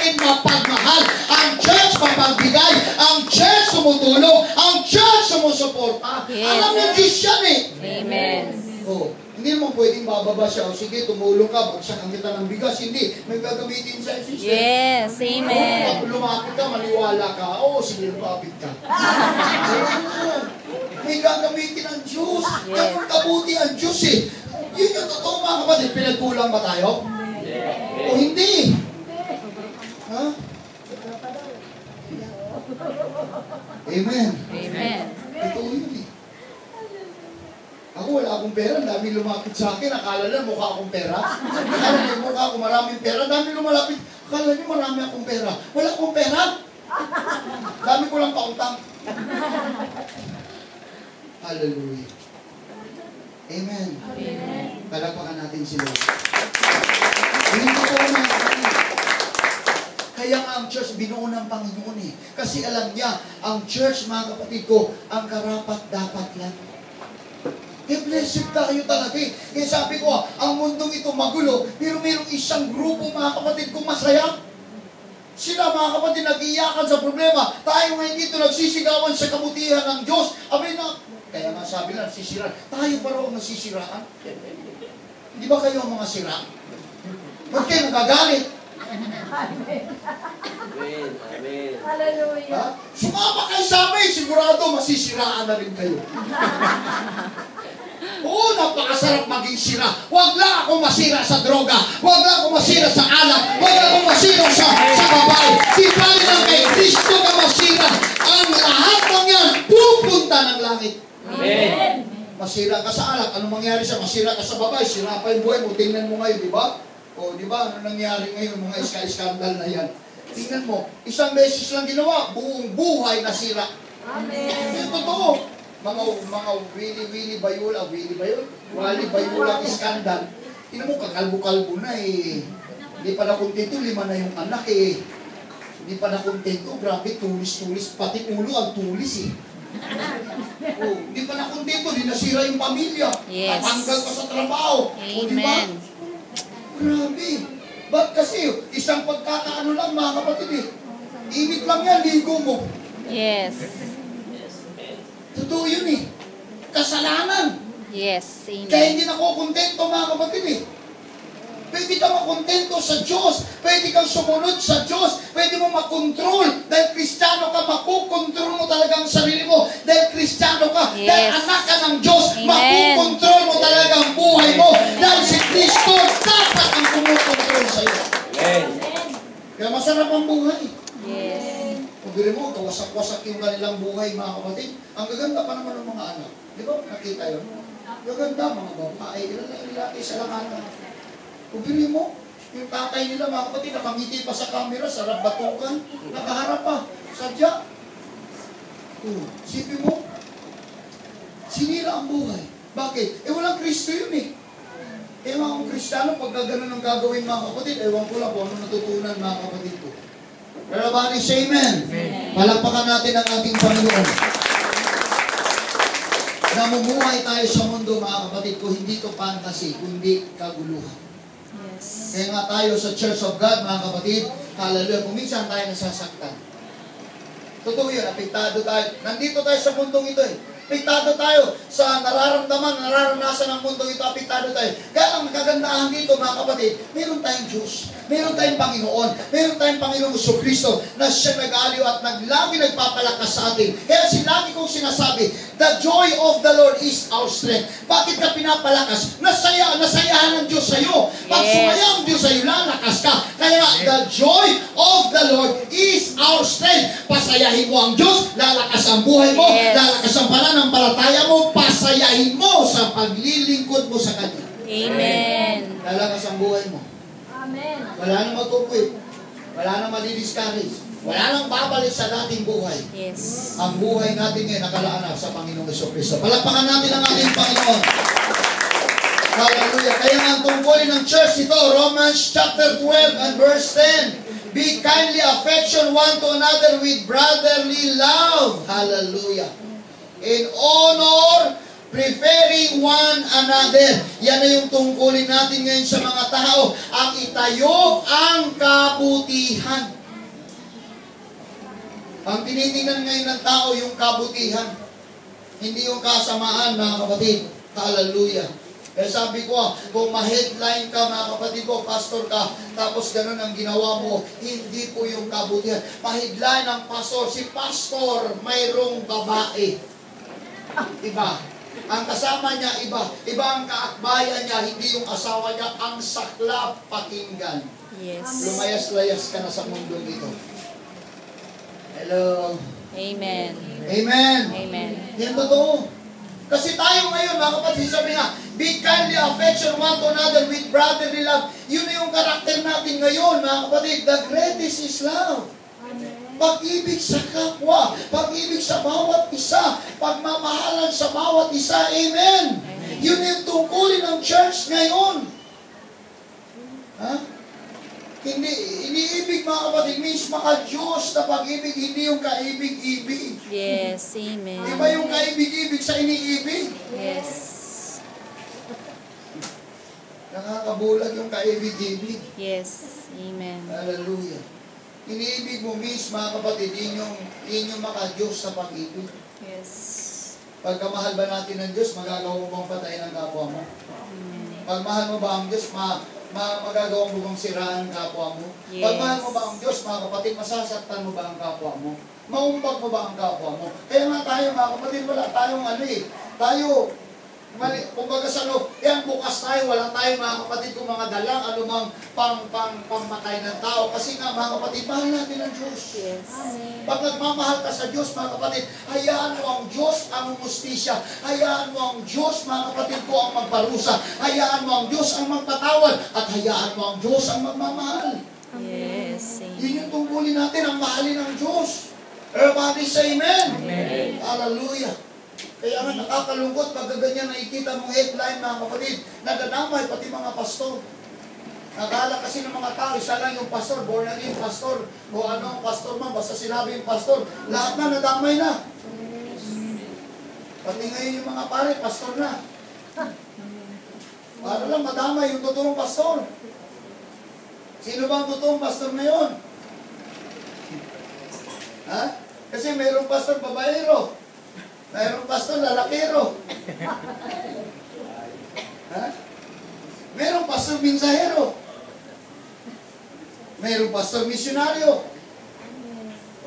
gawain mapagmahal. Ang church mapagbigay. Ang church sumutulong. Ang church sumusuporta. Yes. Alam niyo, Diyos yan eh. Amen. Oh, hindi mo pwedeng bababa siya. O sige, tumulong ka. Bagsakan kita ng bigas. Hindi. May gagamitin sa sister. Yes. Amen. Pag lumapit ka, maniwala ka. Oo, sige, lumapit ka. May gagamitin ang Diyos. Ganun kabuti ang Diyos eh. Yun yung totoo mga kapatid. Pinagkulang ba tayo? O hindi? Ha? Amen. Amen. Totoo yun eh. Ako wala akong pera, dami lumapit sa akin, akala na mukha akong pera. Akala na mukha ako maraming pera, dami lumalapit, akala niyo marami akong pera. Wala akong pera. Dami ko lang pautang. Hallelujah. Amen. Amen. Palakpakan natin si Lord. Hindi ko na. Kaya nga ang church binuo ng Panginoon eh. Kasi alam niya, ang church mga kapatid ko, ang karapat dapat lang. Eh, blessed tayo talaga eh. Kaya sabi ko, ang mundong ito magulo, pero mayroong isang grupo mga kapatid kong masaya. Sila mga kapatid nag-iyakan sa problema. Tayo ngayon dito nagsisigawan sa kabutihan ng Diyos. Abay na, kaya nga sabi lang, sisiraan. Tayo pa rin nasisiraan. Hindi ba kayo ang mga sira? Ba't kayo nagagalit? Amen. Amen. Hallelujah. Sumama kayo sa amin, sigurado masisiraan na rin kayo. Oo, napakasarap maging sira. Huwag lang ako masira sa droga. Huwag lang ako masira sa alak. Huwag lang ako masira sa babae. Di ba lang kay Kristo ka masira? Ang lahat ng yan, pupunta ng langit. Amen. Masira ka sa alak. Anong mangyari siya? Masira ka sa babae. Sira pa yung buhay mo. Tingnan mo ngayon, di ba? O, di ba? Ano nangyari ngayon? Mga iska-skandal na yan. Tingnan mo. Isang beses lang ginawa. Buong buhay nasira. Amen. Yung totoo. Mga Willy Bayula, Wally Bayula iskandal. Tingnan mo, kakalbo-kalbo na eh. Hindi pa na kontento, 5 na yung anak eh. Hindi pa na kontento, grabe, tulis-tulis. Pati ulo ang tulis eh. Oh, hindi pa na kontento, di nasira yung pamilya. Yes. Natanggal pa sa trabaho. O, di ba? Amen. Grabe. Ba't kasi, isang pagkakaano lang mga kapatid eh. Init lang yan, ligo mo. Yes. Totoo yun eh. Kasalanan. Yes. Kaya Amen. hindi na ko kontento mga kapatid eh. Pwede ka makontento sa Diyos. Pwede kang sumunod sa Diyos. Pwede mo makontrol. Dahil Kristiyano ka, makukontrol mo talaga ang sarili mo. Dahil Kristiyano ka. Yes. Dahil anak ka ng Diyos. Amen. Makukontrol mo talaga ang buhay mo. Dahil si Kristo dapat ang kumukontrol sa iyo. Amen. Kaya masarap ang buhay. Yes. Kung bili mo, kawasak-wasak yung kanilang buhay mga kapatid. Ang gaganda pa naman ng mga anak. Di ba? Nakita yun? Gaganda mga babae. Ilan isa lang anak. Kung bili mo, yung tatay nila mga kapatid, nakangiti pa sa camera, sarap batukan, nakaharap pa. Sadya. Sipin mo, sinira ang buhay. Bakit? Walang Kristo yun eh. Mga Kristiyano, pag gano'n ang gagawin mga kapatid, ewan ko lang kung ano natutunan mga kapatid ko. Pero bani, say amen. Palakpakan natin ang ating Panginoon. Namumuhay tayo sa mundo mga kapatid ko, hindi to fantasy, kundi kaguluhan. Yes. Kaya nga tayo sa Church of God mga kapatid, hallelujah, kung minsan tayo nasasaktan. Totoo yun, apektado tayo. Nandito tayo sa mundong ito eh. Apektado tayo sa nararanasan ng mundo ito, apektado tayo. Kaya ang kagandahan dito mga kapatid, meron tayong Diyos, meron tayong Panginoon, meron tayong Panginoong Jesucristo na siya nag-aliw at lagi nagpapalakas sa atin. Kaya lagi kong sinasabi, the joy of the Lord is our strength. Bakit ka pinapalakas? Nasayahan ng Diyos sa iyo. Pag sumaya ang Diyos sa iyo, lalakas ka. Kaya the joy of the Lord is our strength. Pasayahin mo ang Diyos, lalakas ang buhay mo, lalakas ang pananampalataya mo, pasayahin mo sa paglilingkod mo sa Kanya. Amen. Lalakas ang buhay mo. Amen. Wala nang magkukwit. Wala nang madidiscourage. Wala nang babalik sa dating buhay. Yes. Ang buhay natin ngayon nakalaanap sa Panginoong Jesucristo. Palakpakan natin ang ating Panginoon. Hallelujah. Kaya nga ang tungkulin ng church ito, Romans chapter 12 and verse 10. Be kindly affection one to another with brotherly love. Hallelujah. In honor, preferring one another. Yan na yung tungkulin natin ngayon sa mga tao. Ang itayo ang kabutihan. kabutihan. Ang tinitingnan ngayon ng tao yung kabutihan. Hindi yung kasamaan, mga kapatid. Hallelujah. Kaya sabi ko, kung ma-headline ka, mga kapatid ko, pastor ka, tapos ganun ang ginawa mo, hindi po yung kabutihan. Ma-headline ang pastor, si pastor, mayroong babae. Iba. Ang kasama niya, iba. Iba ang kaakbayan niya, hindi yung asawa niya, ang saklap pakinggan. Yes. Lumayas-layas ka na sa mundo ito. Hello. Amen. Amen. Amen. Yan totoo. Kasi tayo ngayon, mga kapatid, sabi nga, be kindly affection one to another with brotherly love. Yun na yung karakter natin ngayon, mga kapatid. The greatest is love. Pag-ibig sa kapwa, pag-ibig sa bawat isa, pagmamahalan sa bawat isa. Amen. Yun yung tungkulin ng church ngayon. Ha? Hindi, iniibig, mga kapatid, means maka-Diyos na pag-ibig, hindi yung kaibig-ibig. Yes. Amen. Iba yung kaibig-ibig sa iniibig. Yes. Nakakabulag yung kaibig-ibig. Yes. Amen. Hallelujah. Iniibig mo, means, mga kapatid, yun yung maka-Diyos sa pag-ibig. Yes. Pagkamahal ba natin ng Diyos, magagawa mo bang patayin ang kapwa mo? Pagmahal mo ba ang Diyos, magagawa mo bang siraan ang kapwa mo? Yes. Pagmahal mo ba ang Diyos, mga kapatid, masasaktan mo ba ang kapwa mo? Maumpag mo ba ang kapwa mo? Kaya nga tayo, mga kapatid, wala tayong tayo, kumbaga sa loob, yan bukas tayo, wala tayong, mga kapatid, kung mga dalang, anumang pangmatay ng tao. Kasi nga, mga kapatid, mahal natin ang Diyos. Yes. Pag nagmamahal ka sa Diyos, mga kapatid, hayaan mo ang Diyos ang mustisya. Hayaan mo ang Diyos, mga kapatid ko, ang magparusa. Hayaan mo ang Diyos ang magpatawad. At hayaan mo ang Diyos ang magmamahal. Yes. Yun yung tungkulin natin, ang mahalin ng Diyos. Everybody say amen. Amen. Hallelujah. Kaya nga nakakalungkot pag ganyan nakikita mong headline, mga kapatid, nadadamay pati mga pastor. Nakala kasi ng mga tao, isa lang yung pastor, born again pastor, o ano ang pastor man, basta sinabi yung pastor, lahat na nadamay na. Pati ngayon yung mga pare, pastor na. Para lang madamay yung totoong pastor. Sino ba ang totoong pastor ngayon? Ha? Kasi mayroong pastor babaero. Mayroong pastor lalakero. Ha? Mayroong pastor minsahero. Mayroong pastor misyonaryo.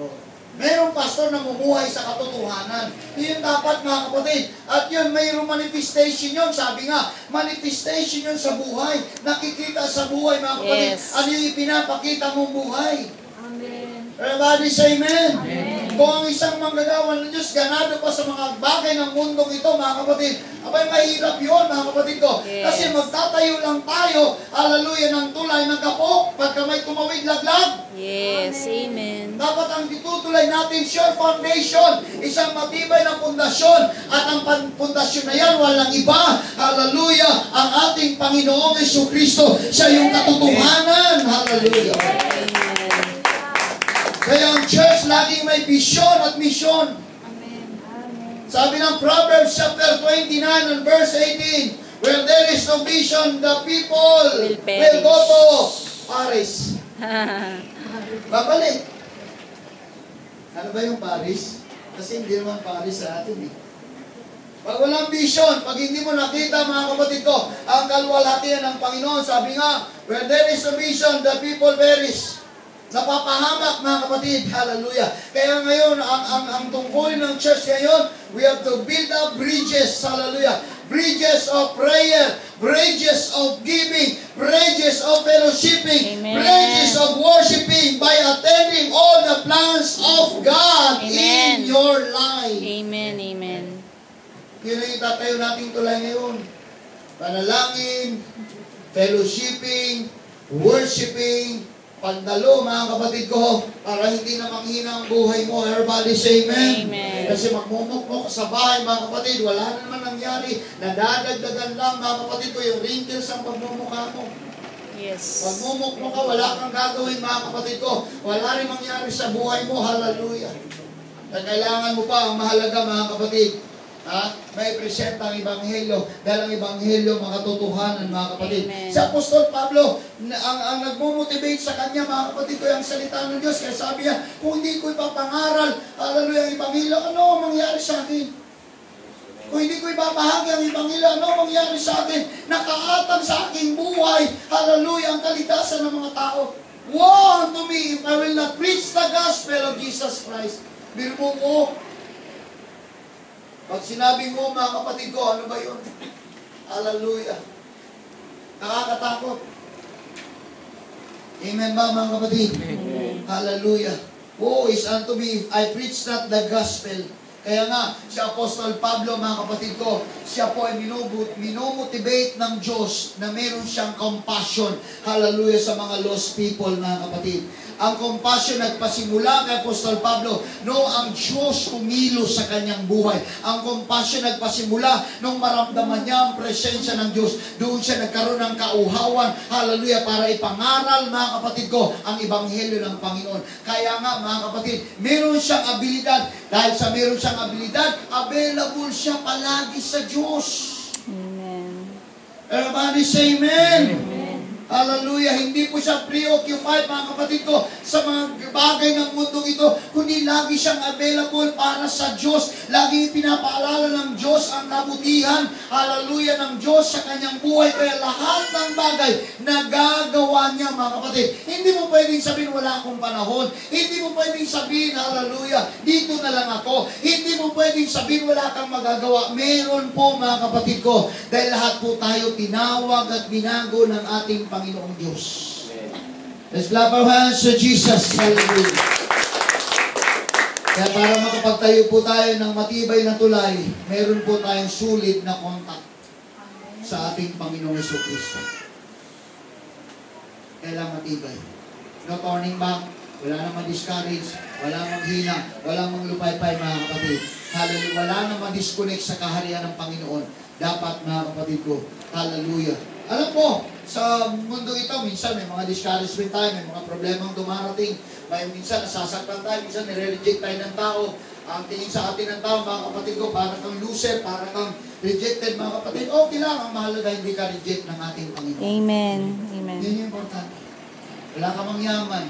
Oh. Mayroong pastor na mumuhay sa katotohanan. Yun dapat, mga kapatid. At yun, mayroong manifestation yun. Sabi nga, manifestation yun sa buhay. Nakikita sa buhay, mga kapatid. Yes. Ano yung ipinapakita mong buhay? Amen. Everybody say amen. Amen. Kung ang isang manggagawa ng Diyos, ganado pa sa mga bagay ng mundong ito, mga kapatid, abay mahirap yun, mga kapatid ko. Yes. Kasi magtatayo lang tayo, hallelujah, ng tulay ng kapok, pagka may tumawid laglag. Yes. Amen. Dapat ang ditutulay natin, sure foundation, isang matibay na pundasyon, at ang pundasyon na yan, walang iba, hallelujah, ang ating Panginoong Jesucristo, siya yung katotohanan, hallelujah. Amen. Kaya ang church laging may vision at mission. Sabi ng Proverbs chapter 29 and verse 18, where there is no vision, the people will go to Paris. Babalik. Ano ba yung Paris? Kasi hindi naman Paris sa atin eh. Pag walang vision, pag hindi mo nakita, mga kapatid ko, ang kalwalhatian ng Panginoon, sabi nga, where there is no vision, the people perish. Napapahamak, mga kapatid. Hallelujah. Kaya ngayon, ang tungkulin ng church ngayon, we have to build up bridges. Hallelujah. Bridges of prayer, bridges of giving, bridges of fellowshipping, Amen. bridges of worshiping by attending all the plans of God Amen. in your life. Amen. Amen. Yun ang itatayo nating tulay ngayon. Panalangin, fellowshipping, worshiping, pagdalo, mga kapatid ko, para hindi na manghina ang buhay mo. Everybody say amen. Amen. Kasi magmumukmuk sa bahay, mga kapatid, wala na naman nangyari. Nadadagdagan lang, mga kapatid ko, yung wrinkles ang pagmumukha mo. Yes. Magmumukmuk ka, wala kang gagawin, mga kapatid ko. Wala rin mangyari sa buhay mo. Hallelujah. Kaya kailangan mo pa, ang mahalaga, mga kapatid, May presenta ang Ebanghelyo dahil ang Ebanghelyo makatotohanan, mga kapatid. Amen. Si Apostol Pablo, ang nagmo-motivate sa kanya, mga kapatid ko, yung salita ng Diyos. Kaya sabi niya, kung hindi ko ipapangaral, hallelujah, ang Ebanghelyo, ano ang mangyari sa akin? Kung hindi ko ibabahagi ang Ebanghelyo, ano ang mangyari sa akin? Nakaatang sa aking buhay, hallelujah, ang kaligtasan ng mga tao. Woe unto me if I will not preach the gospel of Jesus Christ. Birmo mo. Pag sinabi mo, mga kapatid ko, ano ba yun? Hallelujah. Nakakatakot. Amen ba, mga kapatid? Amen. Hallelujah. Woe is unto me if I preach not the gospel. Kaya nga, si Apostol Pablo, mga kapatid ko, siya po ay minomotivate ng Diyos na meron siyang compassion. Hallelujah sa mga lost people, mga kapatid. Ang compassion nagpasimula kay Apostol Pablo noong ang Diyos kumilos sa kanyang buhay. Ang compassion nagpasimula nung maramdaman niya ang presensya ng Diyos. Doon siya nagkaroon ng kauhawan, hallelujah, para ipangaral, mga kapatid ko, ang Ebanghelyo ng Panginoon. Kaya nga, mga kapatid, meron siyang abilidad. Dahil sa meron siyang abilidad, available siya palagi sa Diyos. Amen. Everybody say amen. Amen. Hallelujah. Hindi po siya preoccupied, mga kapatid ko, sa mga bagay ng mundong ito, kundi lagi siyang available para sa Diyos. Lagi pinapaalala ng Diyos ang kabutihan, hallelujah, ng Diyos sa kanyang buhay. Kaya lahat ng bagay nagagawa niya, mga kapatid. Hindi mo pwedeng sabihin, wala akong panahon. Hindi mo pwedeng sabihin, hallelujah, dito na lang ako. Hindi mo pwedeng sabihin, wala kang magagawa. Meron po, mga kapatid ko. Dahil lahat po tayo tinawag at binago ng ating Panginoong Diyos. Let's clap our hands to Jesus. Hallelujah. Kaya para makapagtayo po tayo ng matibay na tulay, meron po tayong sulit na kontak sa ating Panginoong Jesucristo. Kailangan matibay. No turning back. Wala namang discourage. Wala namang hina. Wala namang lupay-pay, mga kapatid. Hallelujah. Wala namang disconnect sa kaharian ng Panginoon. Dapat, mga kapatid ko. Hallelujah. Alam po, sa mundo ito, minsan may mga discouragement tayo, may mga problemang dumarating, may minsan nasasaktan tayo, minsan nire-reject tayo ng tao. Ang tingin sa atin ng tao, mga kapatid ko, para kang loser, para kang rejected, mga kapatid. Okay lang, ang mahalaga hindi ka reject ng ating Panginoon. Amen. Amen. Yan yung importante. Wala ka mang yaman.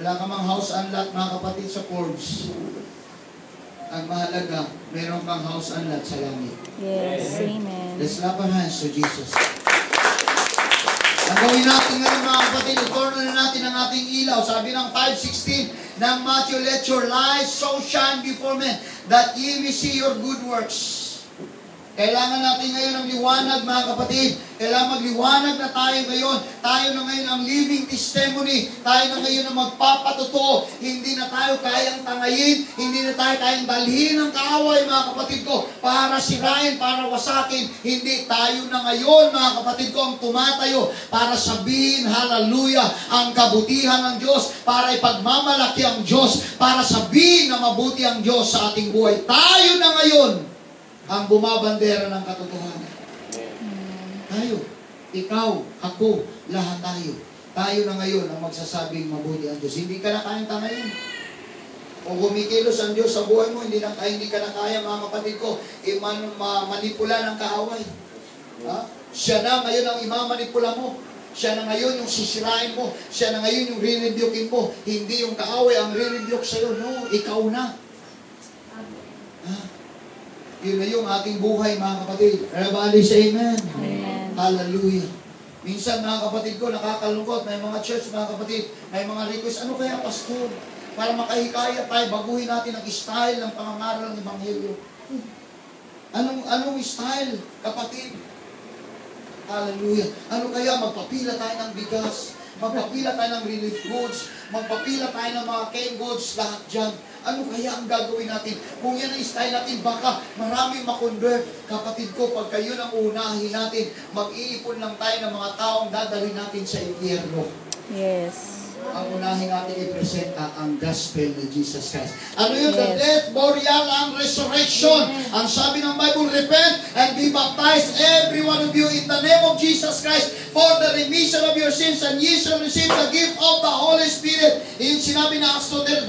Wala ka mang house and lot, mga kapatid, sa Forbes. Ang mahalaga, meron kang house and lot sa langit. Yes. Amen. Let's clap our hands to Jesus. Ang gawin natin ngayon, mga kapatid, i-turn na natin ang ating ilaw. Sabi ng 5:16 ng Matthew, let your light so shine before men that ye may see your good works. Kailangan natin ngayon ng liwanag, mga kapatid. Kailangan magliwanag na tayo ngayon. Tayo na ngayon ang living testimony. Tayo na ngayon ang magpapatotoo. Hindi na tayo kayang tangayin. Hindi na tayo kayang dalhin ng kaaway, mga kapatid ko, para sirain, para wasakin. Hindi, tayo na ngayon, mga kapatid ko, ang tumatayo para sabihin, hallelujah, ang kabutihan ng Diyos, para ipagmamalaki ang Diyos, para sabihin na mabuti ang Diyos sa ating buhay. Tayo na ngayon ang bumabandera ng katotohanan. Tayo, ikaw, ako, lahat tayo. Tayo na ngayon ang magsasabing mabuti ang Diyos. Hindi ka na kayang tangayin. O gumikilos ang Diyos sa buhay mo, hindi ka na kaya, mga kapatid ko, manipula ng kaaway. Siya na ngayon ang imamanipula mo. Siya na ngayon yung sisirain mo. Siya na ngayon yung re-rebukein mo. Hindi yung kaaway ang re-rebuke sa'yo. No, ikaw na. Yun na yung ating buhay, mga kapatid. Everybody say amen. Amen. Hallelujah. Minsan, mga kapatid ko, nakakalungkot. May mga church, mga kapatid, may mga request. Ano kaya, pastor? Para makahikaya tayo, baguhin natin ang style ng pangangaral ng Ebanghelyo. Anong style, kapatid? Hallelujah. Ano kaya, magpapila tayo ng bigas, magpapila tayo ng relief goods, magpapila tayo ng mga canned goods, lahat dyan. Ano kaya ang gagawin natin? Kung yan ang style natin, baka maraming makonvert. Kapatid ko, pag kayo nang unahin natin, mag-iipon lang tayo ng mga taong dadalhin natin sa impyerno. Yes. Ang unahin natin i-presenta ang gospel ni Jesus Christ. Ano yun? The Yes. death, burial, and resurrection. Ang sabi ng Bible, repent and be baptized, every one of you, in the name of Jesus Christ, for the remission of your sins, and ye shall receive the gift of the Holy Spirit. Yung sinabi na Acts 2:38,